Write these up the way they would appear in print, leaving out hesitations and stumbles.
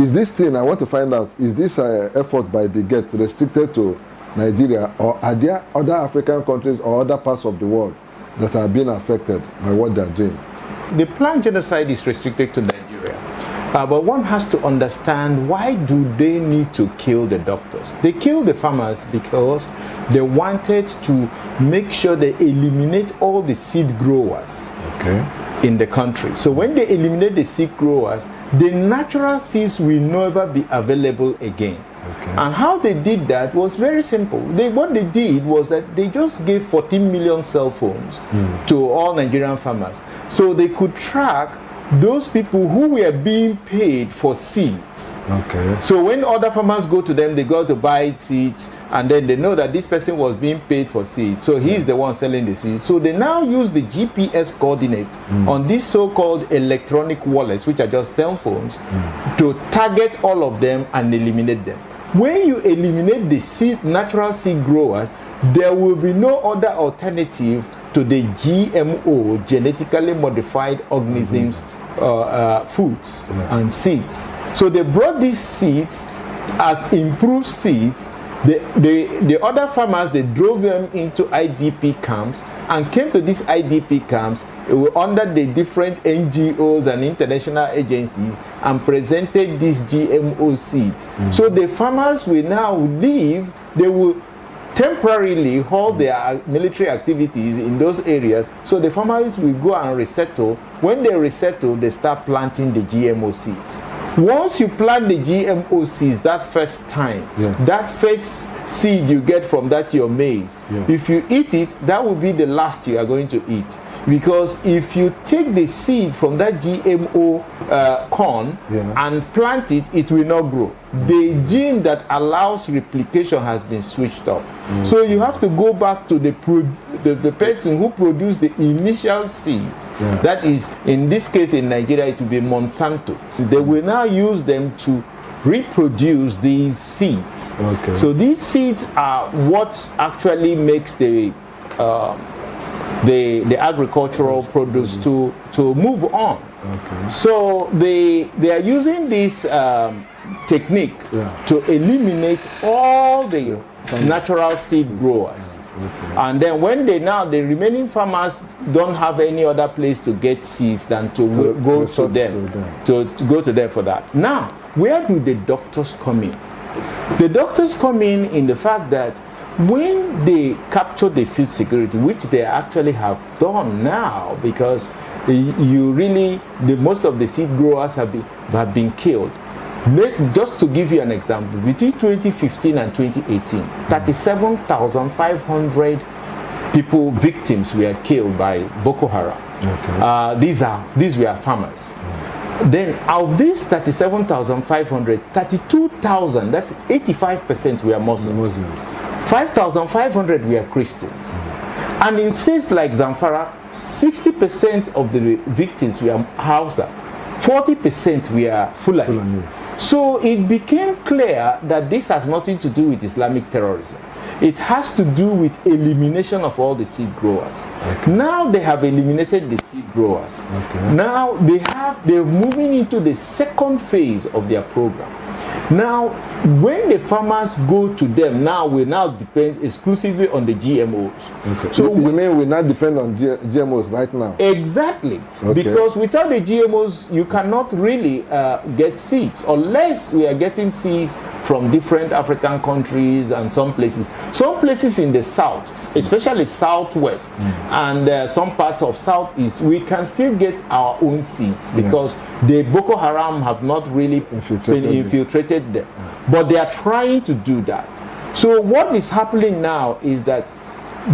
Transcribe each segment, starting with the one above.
is this thing, I want to find out, is this effort by Biget restricted to Nigeria, or are there other African countries or other parts of the world that are being affected by what they're doing? The planned genocide is restricted to Nigeria. But one has to understand, why do they need to kill the doctors? They kill the farmers because they wanted to make sure they eliminate all the seed growers in the country. So when they eliminate the seed growers, the natural seeds will never be available again. And how they did that was very simple. What they did was that they just gave 14 million cell phones to all Nigerian farmers, so they could track those people who were being paid for seeds. So when other farmers go to them, they go to buy seeds, and then they know that this person was being paid for seeds, so he's the one selling the seeds. So they now use the GPS coordinates on these so-called electronic wallets, which are just cell phones, to target all of them and eliminate them. When you eliminate the natural seed growers, there will be no other alternative to the GMO, genetically modified organisms, foods and seeds. So they brought these seeds as improved seeds. The other farmers, they drove them into IDP camps and came to these IDP camps under the different NGOs and international agencies and presented these GMO seeds. So the farmers will now leave, they will temporarily hold their military activities in those areas, so the farmers will go and resettle. When they resettle, they start planting the GMO seeds. Once you plant the GMO seeds that first time, that first seed you get from that your maize, if you eat it, that will be the last you are going to eat. Because if you take the seed from that GMO corn and plant it, it will not grow. The gene that allows replication has been switched off. So you have to go back to the person who produced the initial seed. That is, in this case in Nigeria, it will be Monsanto. They will now use them to reproduce these seeds. So these seeds are what actually makes the agricultural produce to move on. So they are using this technique to eliminate all the natural seed growers. And then when the remaining farmers don't have any other place to get seeds than to go to them, to go to them for that. Now, where do the doctors come in? The doctors come in the fact that when they capture the food security, which they actually have done now, because most of the seed growers have been killed. Just to give you an example, between 2015 and 2018, 37,500 victims were killed by Boko Haram. These were farmers. Then of these 37,500, 32,000, that's 85%, were Muslims. 5,500 were Christians. And in states like Zamfara, 60% of the victims were Hausa, 40% were Fulani. So it became clear that this has nothing to do with Islamic terrorism. It has to do with elimination of all the seed growers. Now they have eliminated the seed growers. Now they're moving into the second phase of their program. Now, when the farmers go to them, we now depend exclusively on the GMOs. So you mean we not depend on GMOs right now? Exactly. Because without the GMOs, you cannot really get seeds, unless we are getting seeds from different African countries and some places. Some places in the south, especially southwest, and some parts of southeast, we can still get our own seeds because the Boko Haram have not really infiltrated them. But they are trying to do that. So what is happening now is that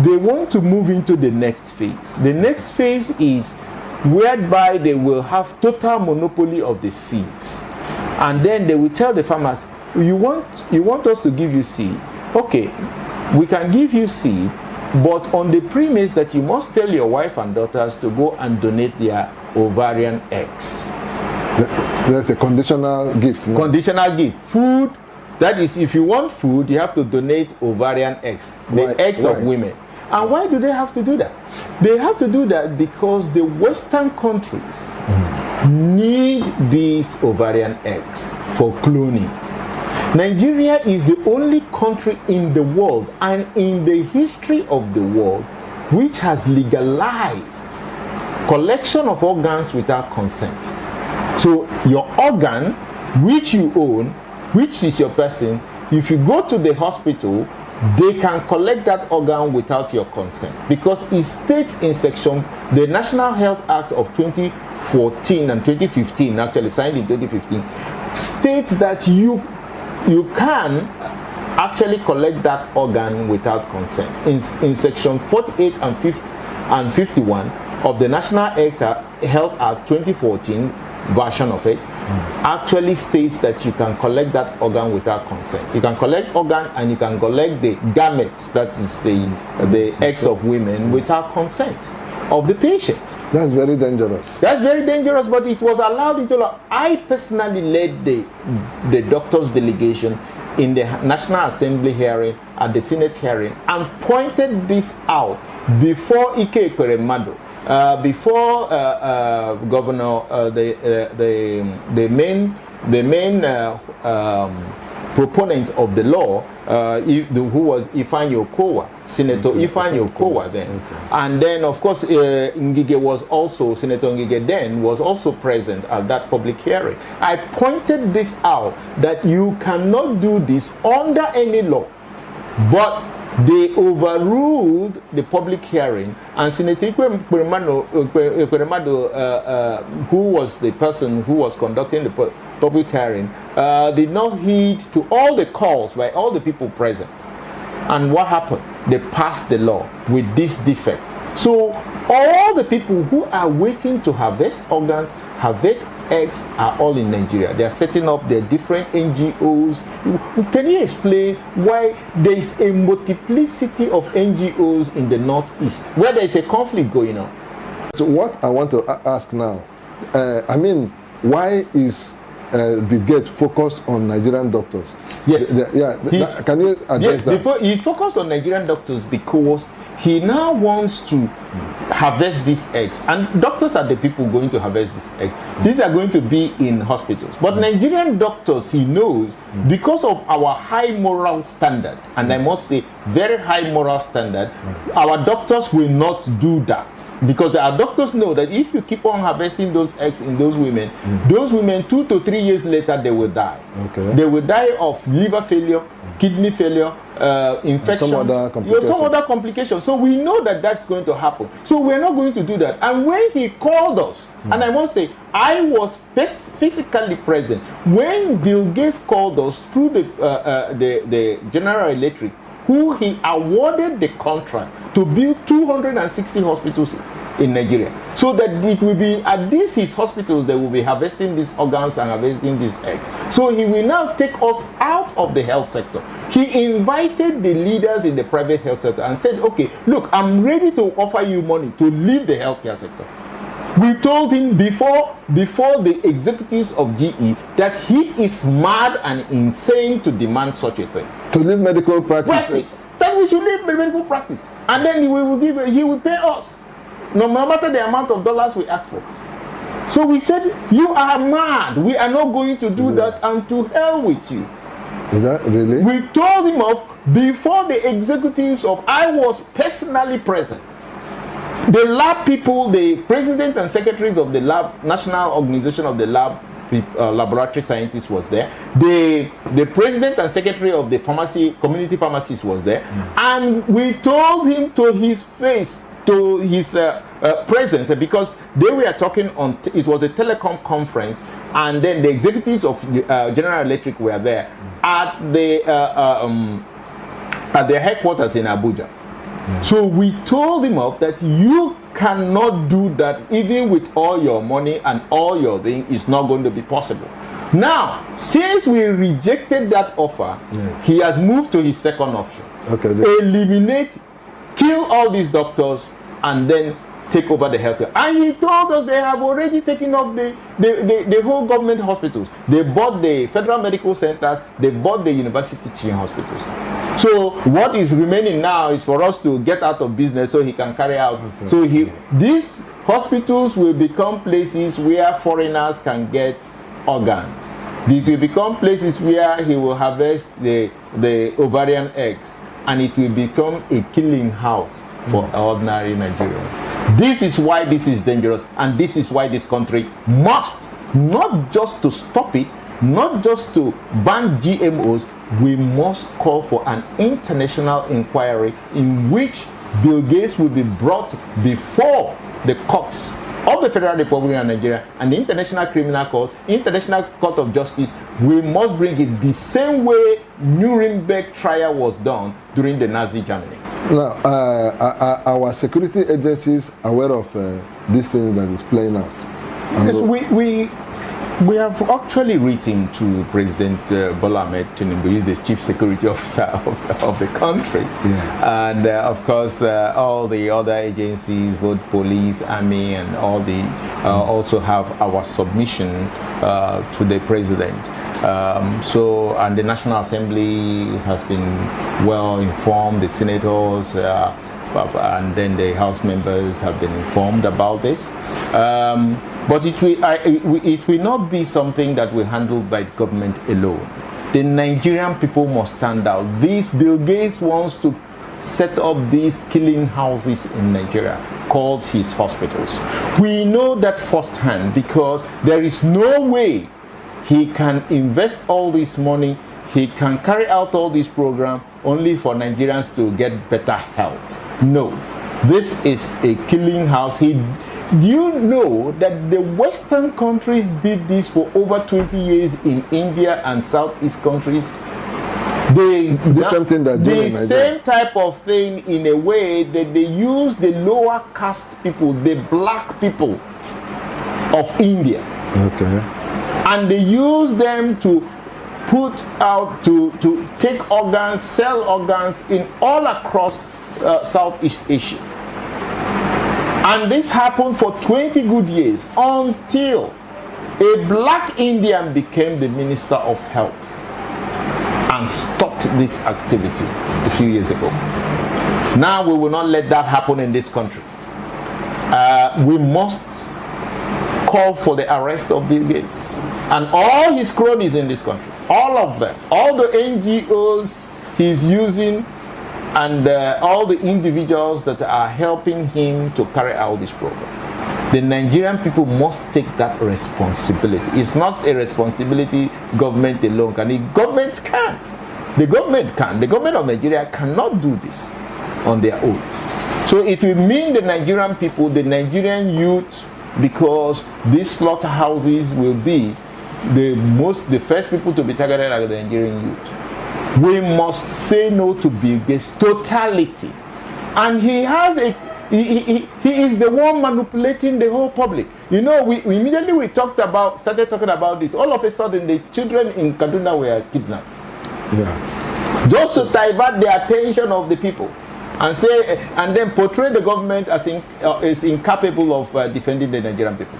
they want to move into the next phase. The next phase is whereby they will have total monopoly of the seeds. And then they will tell the farmers, you want us to give you seed? Okay, we can give you seed, but on the premise that you must tell your wife and daughters to go and donate their ovarian eggs. That's a conditional gift. No? Conditional gift. Food, that is, if you want food, you have to donate ovarian eggs, the eggs of women. And why do they have to do that? They have to do that because the Western countries need these ovarian eggs for cloning. Nigeria is the only country in the world and in the history of the world which has legalized collection of organs without consent. So your organ, which you own, which is your person, if you go to the hospital, they can collect that organ without your consent, because it states in the National Health Act of 2014 and 2015, actually signed in 2015, states that you can actually collect that organ without consent. In section 48 and 51 of the National Health Act 2014 version of it, actually states that you can collect that organ without consent. You can collect organ and you can collect the gametes, that is the eggs of women, without consent of the patient. That's very dangerous. That's very dangerous, but it was allowed into law. I personally led the doctors' delegation in the National Assembly hearing, at the Senate hearing, and pointed this out before Ike Ekweremadu, before Governor, the main proponent of the law, who was Ifeanyi Okowa, Senator Ifeanyi Okowa then. Okay. And then, of course, Ngige was also, Senator Ngige then was also present at that public hearing. I pointed this out, that you cannot do this under any law, but they overruled the public hearing, and Senator Ekweremadu, who was the person who was conducting the public hearing, did not heed to all the calls by all the people present. And what happened? They passed the law with this defect. So all the people who are waiting to harvest organs, harvest eggs, are all in Nigeria. They are setting up their different NGOs. Can you explain why there is a multiplicity of NGOs in the Northeast, where there is a conflict going on? So what I want to ask now, I mean, why is Bill Gates focused on Nigerian doctors? Yes. Can you address that? He's focused on Nigerian doctors because he now wants to harvest these eggs, and doctors are the people going to harvest these eggs. These are going to be in hospitals, but Nigerian doctors, he knows, because of our high moral standard, and I must say very high moral standard, our doctors will not do that, because our doctors know that if you keep on harvesting those eggs in those women 2 to 3 years later, they will die. Okay. They will die of liver failure, kidney failure, infections, some other complications. So we know that that's going to happen. So we're not going to do that. And when he called us, and I must say, I was physically present when Bill Gates called us through the General Electric, who he awarded the contract to build 260 hospitals in Nigeria, so that it will be at these hospitals they will be harvesting these organs and harvesting these eggs. So he will now take us out of the health sector. He invited the leaders in the private health sector and said, okay, look, I'm ready to offer you money to leave the healthcare sector. We told him before the executives of GE that he is mad and insane to demand such a thing. To leave medical practice. That we should leave medical practice, and then he will pay us, no matter the amount of dollars we ask for. So we said, you are mad. We are not going to do that, and to hell with you. Is that really? We told him off before the executives of, I was personally present. The lab people, the president and secretaries of the lab, National Organization of the Laboratory Scientists was there. The president and secretary of the community pharmacies was there. And we told him to his face, to his presence, because they were talking on, it was a telecom conference, and then the executives of General Electric were there at their headquarters in Abuja. So we told him off that you cannot do that, even with all your money and all your thing, is not going to be possible. Now, since we rejected that offer, he has moved to his second option. Okay. Eliminate, kill all these doctors, and then take over the health care. And he told us they have already taken off the whole government hospitals. They bought the federal medical centers, they bought the university teaching hospitals. So what is remaining now is for us to get out of business so he can carry out. So these hospitals will become places where foreigners can get organs. It will become places where he will harvest the ovarian eggs, and it will become a killing house for ordinary Nigerians. This is why this is dangerous, and this is why this country must, not just to stop it, not just to ban GMOs, we must call for an international inquiry in which Bill Gates will be brought before the courts of the Federal Republic of Nigeria and the International Criminal Court, International Court of Justice. We must bring it the same way Nuremberg trial was done during the Nazi Germany. Now, our security agencies aware of this thing that is playing out? Yes, we have actually written to President Bola Ahmed Tinubu, who is the Chief Security Officer of the country. Yeah. And of course, all the other agencies, both police, army, and all the also have our submission to the President. And the National Assembly has been well informed, the senators, and then the House members have been informed about this. But it will not be something that will be handled by government alone. The Nigerian people must stand out. This Bill Gates wants to set up these killing houses in Nigeria called his hospitals. We know that firsthand because there is no way he can invest all this money, he can carry out all this program only for Nigerians to get better health. No, this is a killing house. Do you know that the Western countries did this for over 20 years in India and Southeast countries? The same type of thing in a way that they use the lower caste people, the black people of India. Okay. And they use them to put out, to take organs, sell organs in all across Southeast Asia. And this happened for 20 good years until a black Indian became the Minister of Health and stopped this activity a few years ago. Now we will not let that happen in this country. We must call for the arrest of Bill Gates and all his cronies in this country. All of them. All the NGOs he's using, and all the individuals that are helping him to carry out this program. The Nigerian people must take that responsibility. It's not a responsibility government alone can. The government can't. The government can. The government of Nigeria cannot do this on their own. So it will mean the Nigerian people, the Nigerian youth, because these slaughterhouses will be the first people to be targeted are the Nigerian youth. We must say no to Bill Gates totality, and he is the one manipulating the whole public. You know, we immediately started talking about this. All of a sudden, the children in Kaduna were kidnapped. Yeah. Just to divert the attention of the people, and then portray the government as incapable of defending the Nigerian people.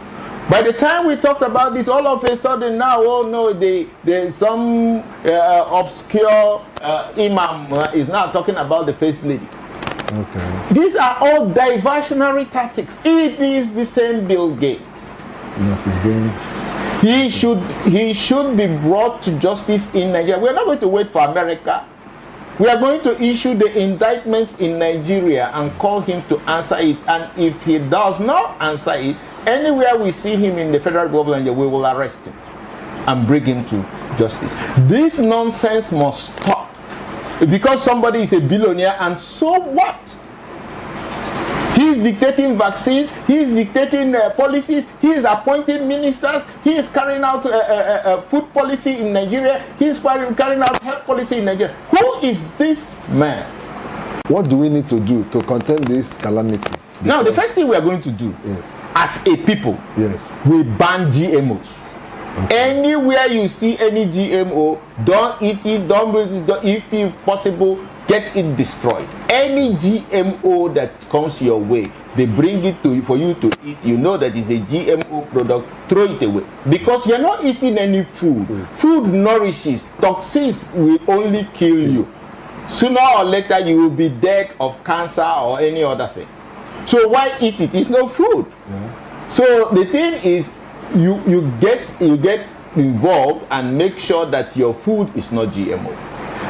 By the time we talked about this, all of a sudden now, oh no, there's some obscure imam is now talking about the first lady. Okay. These are all diversionary tactics. It is the same Bill Gates. He should be brought to justice in Nigeria. We are not going to wait for America. We are going to issue the indictments in Nigeria and call him to answer it. And if he does not answer it, anywhere we see him in the Federal Republic, we will arrest him and bring him to justice. This nonsense must stop. Because somebody is a billionaire, and so what? He is dictating vaccines, he is dictating policies, he is appointing ministers, he is carrying out food policy in Nigeria, he is carrying out health policy in Nigeria. Who is this man? What do we need to do to contain this calamity? Now, the first thing we are going to do, as a people, we ban GMOs. Okay. Anywhere you see any GMO, don't eat it, don't breathe it, if possible, get it destroyed. Any GMO that comes your way, they bring it to you for you to eat. You know that it's a GMO product, throw it away. Because you're not eating any food. Food nourishes. Toxins will only kill you. sooner or later you will be dead of cancer or any other thing. So why eat it? It's no food. Yeah. So the thing is, you get involved and make sure that your food is not GMO.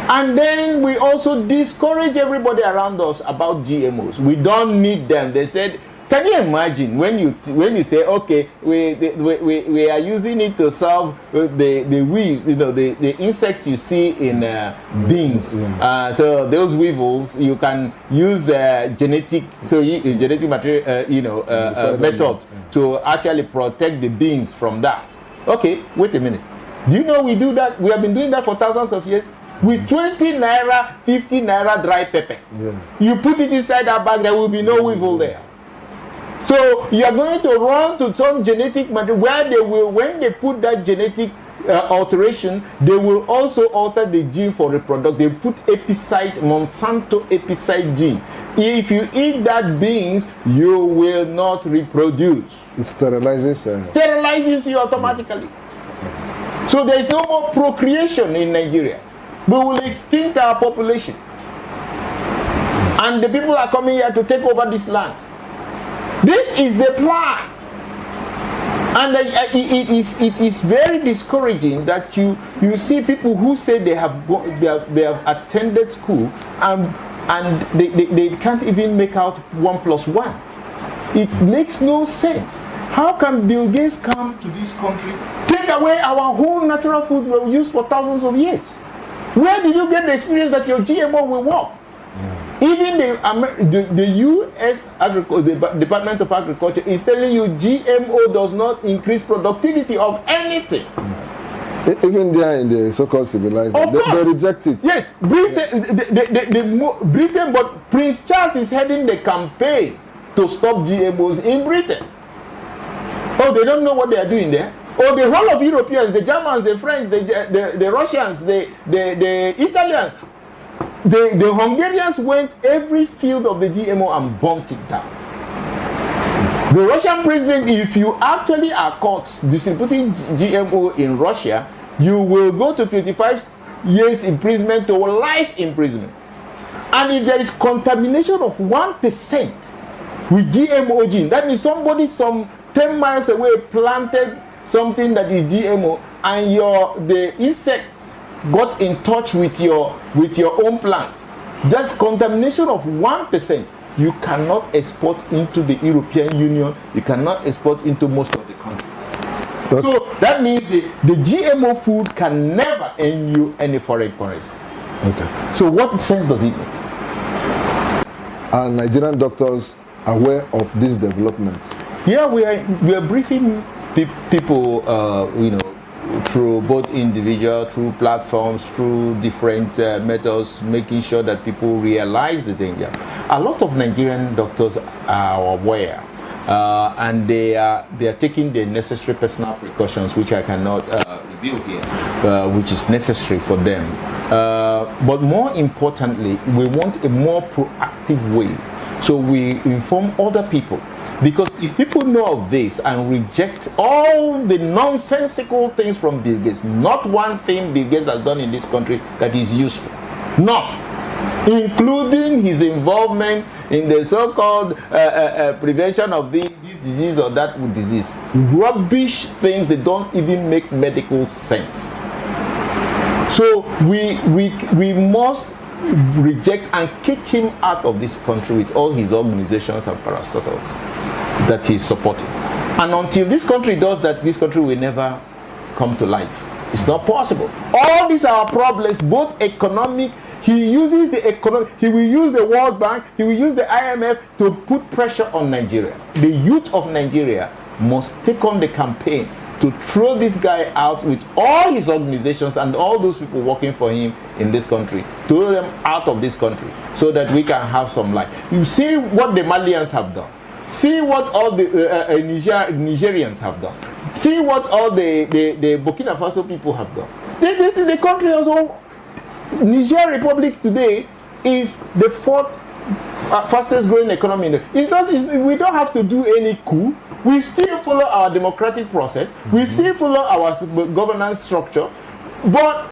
And then we also discourage everybody around us about GMOs. We don't need them. They said, can you imagine when you say, okay, we are using it to solve the weevils, the insects you see in beans. Yeah. So those weevils, you can use genetic material, method to actually protect the beans from that. Okay, wait a minute. Do you know we do that? We have been doing that for thousands of years. With 20 naira, 50 naira dry pepper. Yeah. You put it inside that bag, there will be no weevil there. So you are going to run to some genetic material where they will, when they put that genetic alteration, they will also alter the gene for reproduction. They put epicide, Monsanto epicide gene. If you eat that beans, you will not reproduce. It sterilizes. Sterilizes you automatically. So there is no more procreation in Nigeria. We will extinct our population. And the people are coming here to take over this land. This is the plan. And it is very discouraging that you see people who say they have attended school and they can't even make out 1 + 1. It makes no sense. How can Bill Gates come to this country, take away our whole natural food we used for thousands of years? Where did you get the experience that your GMO will work? Yeah. Even the U.S. Department of Agriculture is telling you GMO does not increase productivity of anything. Yeah. Even there in the so-called civilized, they reject it. Yes, Britain, Britain, but Prince Charles is heading the campaign to stop GMOs in Britain. Oh, they don't know what they are doing there. Oh, the whole of Europeans, the Germans, the French, the Russians, the Italians, the Hungarians went every field of the GMO and bumped it down. The Russian president, if you actually are caught distributing GMO in Russia, you will go to 25 years imprisonment to life imprisonment. And if there is contamination of 1% with GMO gene, that means somebody some 10 miles away planted something that is GMO, and the insects got in touch with your own plant. That's contamination of 1%. You cannot export into the European Union. You cannot export into most of the countries. So that means the GMO food can never earn you any foreign currency. Okay. So what sense does it make? Are Nigerian doctors aware of this development? Yeah, we are briefing people, through both individual, through platforms, through different methods, making sure that people realize the danger. A lot of Nigerian doctors are aware, and they are taking the necessary personal precautions, which I cannot reveal here, which is necessary for them. But more importantly, we want a more proactive way. So we inform other people. Because if people know of this and reject all the nonsensical things from Bill Gates, not one thing Bill Gates has done in this country that is useful. None. Including his involvement in the so-called prevention of this disease or that disease. Rubbish things that don't even make medical sense. So we must reject and kick him out of this country with all his organizations and parastatals that he's supporting. And until this country does that, this country will never come to life. It's not possible. All these are problems, both economic. He uses the economic, he will use the World Bank, he will use the IMF to put pressure on Nigeria. The youth of Nigeria must take on the campaign to throw this guy out with all his organizations and all those people working for him in this country, throw them out of this country so that we can have some life. You see what the Malians have done. See what all the Nigerians have done. See what all the Burkina Faso people have done. This is the country also. Niger Republic today is the 4th fastest growing economy. We don't have to do any coup. We still follow our democratic process. We still follow our governance structure. But